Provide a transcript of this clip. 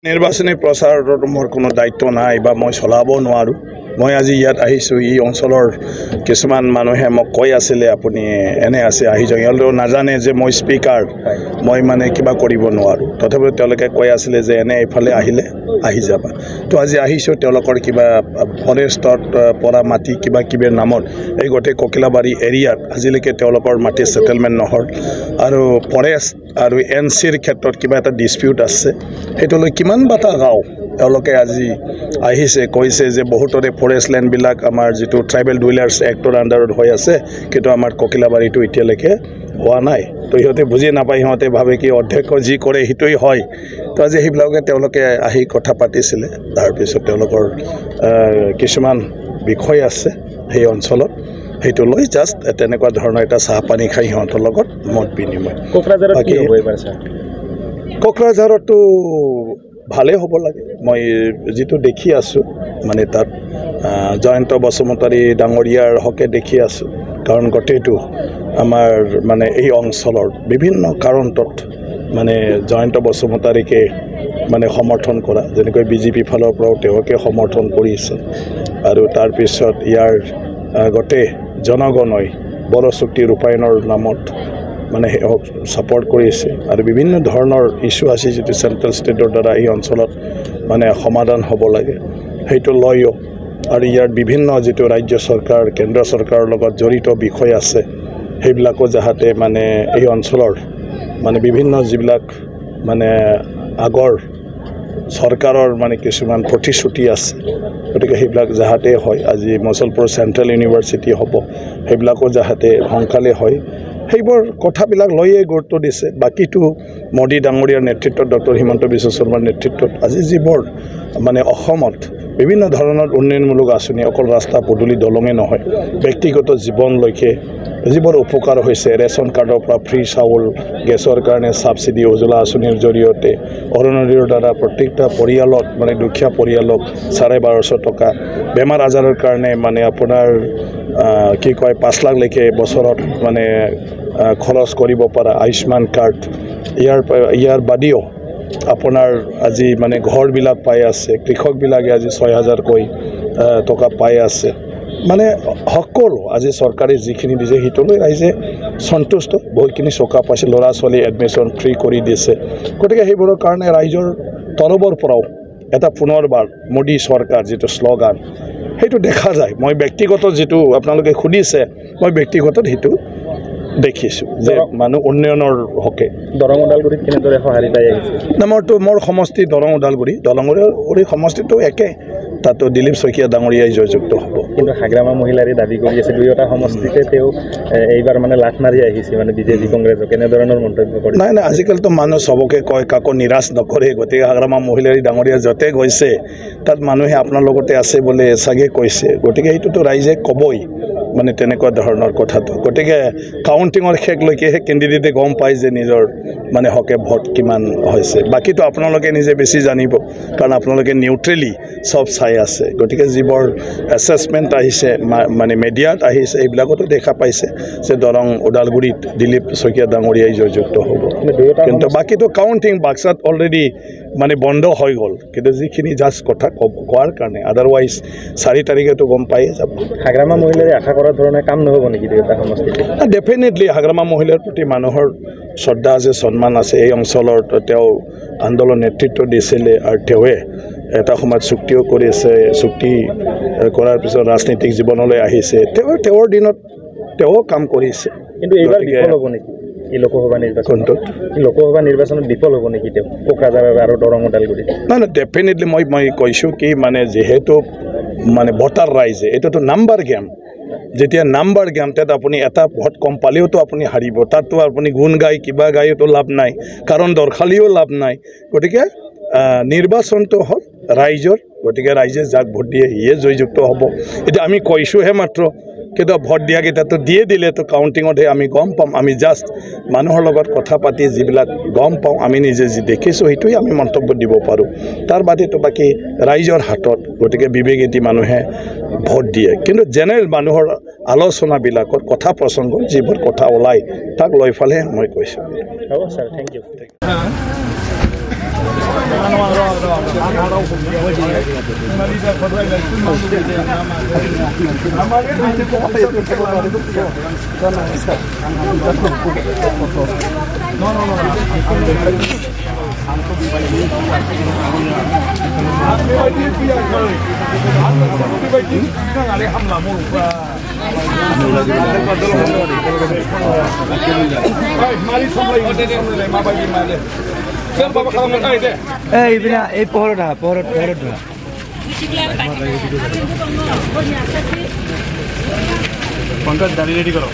নিৰ্বাচনী প্ৰচাৰৰ মোৰ কোনো দায়িত্ব নাই বা মই চলাব নোৱাৰো মই আজি ইয়াত আহিছো এই অঞ্চলৰ কিছুমান মানুহে মোক কৈ আছিল আপুনি এনে আছে আহি যাওক নাজানে যে মই স্পিকাৰ মই মানে কিবা কৰিব নোৱাৰো তথাপি তেওঁলোকে কৈ আছিল যে এনে ইফালে আহিলে আহি যাবা তো আজি আহিছো তেওঁলোকৰ কিবা ফৰেষ্টৰ পৰা মাটি কিবা কিবা নামত এই গটে কোকিলাবাৰী এৰিয়াত আজিলৈকে তেওঁলোকৰ মাটি সেটেলমেন্ট নহল আৰু ফৰেষ্ট আৰু এনসিৰ ক্ষেত্ৰত কিবা এটা ডিসপিউট আছে হেতুলৈ কিমান বাটা গাঁও তেওঁলোকে আজি আহিছে কৈছে যে বহুতৰে ফৰেষ্ট ল্যান্ড বিলাক আমাৰ যেটো ট্ৰাইবেল ডুৱেলাৰ্ছ এক্টৰ আন্ডাৰত হৈ আছে কিন্তু আমাৰ কোকিলাবাৰীটো এতিয়ালৈকে হোৱা নাই তো ইহঁতে বুজি নাপায় ইহঁতে ভাবে কি অধ্যক্ষ যি কৰে হিতই হয় তো আজি হিবিলাকে তেওঁলোকে আহি কথা পাতিছিলে তাৰ পিছত তেওঁলোকৰ কিছুমান বিষয় আছে এই অঞ্চলত হেতু লৈ জাস্ট তেনেকুৱা ধৰণৰ এটা চাহ পানী খাই হিহঁতৰ লগত মত বিনিময় কোকৰাঝাৰত কি হ'ব এবাৰ স্যাৰ কোকৰাঝাৰতো ভালে হ'ব লাগে মই যেটো দেখি আছো মানে তাত জয়ন্ত বসুমতাৰী ডাঙৰীয়াৰ হকে দেখি আছো কাৰণ গটেটো আমাৰ মানে এই অঞ্চলৰ বিভিন্ন কাৰণত মানে জয়ন্ত বসুমতাৰীকে মানে সমৰ্থন কৰা যেনেকৈ বিজেপি ফালৰ পৰাও তেওঁকে সমৰ্থন কৰিছে আৰু তাৰ পিছত ইয়াৰ গটে জনগণই বড়ো চুক্তি ৰূপায়ণৰ নামত মানে সাপোৰ্ট কৰিছে আৰু বিভিন্ন ধৰণৰ ইস্যু আছে যেটো সেন্ট্ৰাল স্টেটৰ দ্বাৰা এই অঞ্চলত মানে সমাধান হ'ব লাগে হেতু লয়ও আৰু ইয়াৰ বিভিন্ন যেটো ৰাজ্য চৰকাৰ কেন্দ্ৰ চৰকাৰৰ লগত জড়িত বিষয় আছে হেবিলাকো যাহাতে মানে এই অঞ্চলৰ মানে বিভিন্ন যিবিলাক মানে আগৰ চৰকাৰৰ মানে কিছুমান প্ৰতিশ্ৰুতি আছে গতিকে হেবিলাক যাহাতে হয় আজি মছলপুৰ সেন্ট্ৰেল ইউনিভাৰ্সিটি হ'ব হেবিলাকো যাহাতে সংকালে হয় সেইবোৰ কথাবিলাক লৈয়ে গুৰুত্ব দিছে বাকিটো মোদী ডাঙৰীয়াৰ নেতৃত্বত ডক্টৰ হিমন্ত বিশ্ব শৰ্মাৰ নেতৃত্বত আজি যিবোৰ মানে অসমত বিভিন্ন ধৰণৰ উন্নয়নমূলক আঁচনি অকল ৰাস্তা পদূলি দলঙে নহয় ব্যক্তিগত জীৱনলৈকে যিবোৰ উপকাৰ হৈছে ৰেশন কাৰ্ডৰ পৰা ফ্ৰী চাউল গেছৰ কাৰণে সাবসিডি উজ্জ্বলা আঁচনিৰ জৰিয়তে অৰুণোদয়ৰ দ্বাৰা প্ৰত্যেকটা পৰিয়ালত মানে দুখীয়া পৰিয়ালক 1250 টকা বেমাৰ আজাৰৰ কাৰণে মানে আপোনাৰ কি কয় 5 লাখ লৈকে বছৰত মানে খৰচ কৰিব পৰা আয়ুষ্মান কাৰ্ড ইয়াৰ বাদিও আপোনাৰ আজি মানে ঘৰবিলাক পাই আছে কৃষকবিলাকে আজি 6000 কৈ টকা পাই আছে মানে সকলো আজি চৰকাৰে যিখিনি দিছে হিতলৈ ৰাইজে সন্তুষ্ট বহুতখিনি চকা পাইছে লৰা ছোৱালী এডমিশন ফ্ৰী কৰি দিছে গতিকে সেইবোৰৰ কাৰণে ৰাইজৰ তৰবৰ পৰাও এটা পুনৰবাৰ মোদী চৰকাৰ যেটো শ্লোগান হেতু দেখা যায় মই ব্যক্তিগত যেটো আপোনালোকে খুদিছে মই ব্যক্তিগত হেতু দেখিছো যে মানুহ উন্নয়নৰ হকে দৰং ওদালগুৰিত কেনেদৰে সহাৰি পাই আহিছে নামৰটো মোৰ সমষ্টি দৰং ওদালগুৰি সমষ্টিটো একে তাতো দিলীপ শইকীয়া ডাঙৰীয়াই জয়যুক্ত হ'ব কিন্তু হাগ্ৰামা মহিলাৰী দাবী কৰি আছে দুয়োটা সমষ্টিতে তেওঁ এইবাৰ মানে লাখ মাৰি আহিছে মানে বিজেপি কংগ্ৰেছক কেনেধৰণৰ মন্তব্য কৰে নাই নাই আজিকালিতো মানুহ সবকে কয় কাকো নিৰাশ নকৰে গতিকে হাগ্ৰামা মহিলাৰী ডাঙৰীয়া যতে গৈছে তাত মানুহে আপোনাৰ লগতে আছে বুলি চাগে কৈছে গতিকে এইটোতো ৰাইজে কবই মানে তেনেকুৱা ধৰণৰ কথাটো গতিকে কাউন্টিঙৰ শেষলৈকে কেণ্ডিডেটে গম পায় যে নিজৰ মানে হকে ভোট কিমান হৈছে বাকিটো আপোনালোকে নিজে বেছি জানিব কাৰণ আপোনালোকে নিউট্ৰেলি সব চাই আছে গতিকে যিবোৰ এছেছমেন্ট আহিছে মানে মিডিয়াত আহিছে এইবিলাকতো দেখা পাইছে যে দৰং ওদালগুৰিত দিলীপ শইকীয়া ডাঙৰীয়াই জয়যুক্ত হ'ব কিন্তু বাকিটো কাউন্টিং বাক্সাত অলৰেডি মানে বন্ধ হৈ গ'ল কিন্তু যিখিনি জাষ্ট কথা কোৱাৰ কাৰণে আদাৰৱাইজ 4 তাৰিখেতো গম পায়ে যাব হাগ্ৰামা মহিলাৰে আশা কৰা ধৰণে কাম নহব নেকি এটা সমষ্টিতে ডেফিনেটলি হাগ্ৰামা মহিলাৰ প্ৰতি মানুহৰ শ্ৰদ্ধা আছে সন্মান আছে এই অঞ্চলৰ তেওঁ আন্দোলন নেতৃত্ব দিছিলে আৰু তেওঁৱে এটা সময়ত চুক্তিও কৰিছে চুক্তি কৰাৰ পিছত ৰাজনৈতিক জীৱনলৈ আহিছে তেওঁৰ দিনত তেওঁ কাম কৰিছে কিন্তু এইবাৰ বিফল হ'ব নেকি এই লোকসভা নিৰ্বাচনত বিফল হ'ব নেকি তেওঁ কোকৰাঝাৰ আৰু দৰং ওদালগুৰি নাই ডেফিনেটলি মই কৈছো কি মানে যেহেতু মানে ভোটাৰ ৰাইজে এটাতো নাম্বাৰ গেম যেতিয়া নাম্বাৰ গেম তাত আপুনি এটা ভোট কম পালেওতো আপুনি হাৰিব তাততো আপুনি গুণ গাই কিবা গাইতো লাভ নাই কাৰণ দৰখালিও লাভ নাই গতিকে নিৰ্বাচনটো হ'ল ৰাইজৰ গতিকে ৰাইজে যাক ভোট দিয়ে ইয়ে জয়যুক্ত হ'ব এতিয়া আমি কৈছোহে মাত্ৰ কিন্তু ভোট দিয়াকেইটাতো দিয়ে দিলেতো কাউন্টিঙতহে আমি গম পাম আমি জাষ্ট মানুহৰ লগত কথা পাতি যিবিলাক গম পাওঁ আমি নিজে যি দেখিছোঁ সেইটোৱে আমি মন্তব্য দিব পাৰোঁ তাৰ বাদেতো বাকী ৰাইজৰ হাতত গতিকে বিবেকীতি মানুহে ভোট দিয়ে কিন্তু জেনেৰেল মানুহৰ আলোচনাবিলাকত কথা প্ৰসংগ যিবোৰ কথা ওলাই তাক লৈ ফালে মই কৈছোঁ হ'ব ছাৰ থেংক ইউ এই পোহৰত পঞ্চায়ত দাঁড়িয়ে ৰেডি কৰো।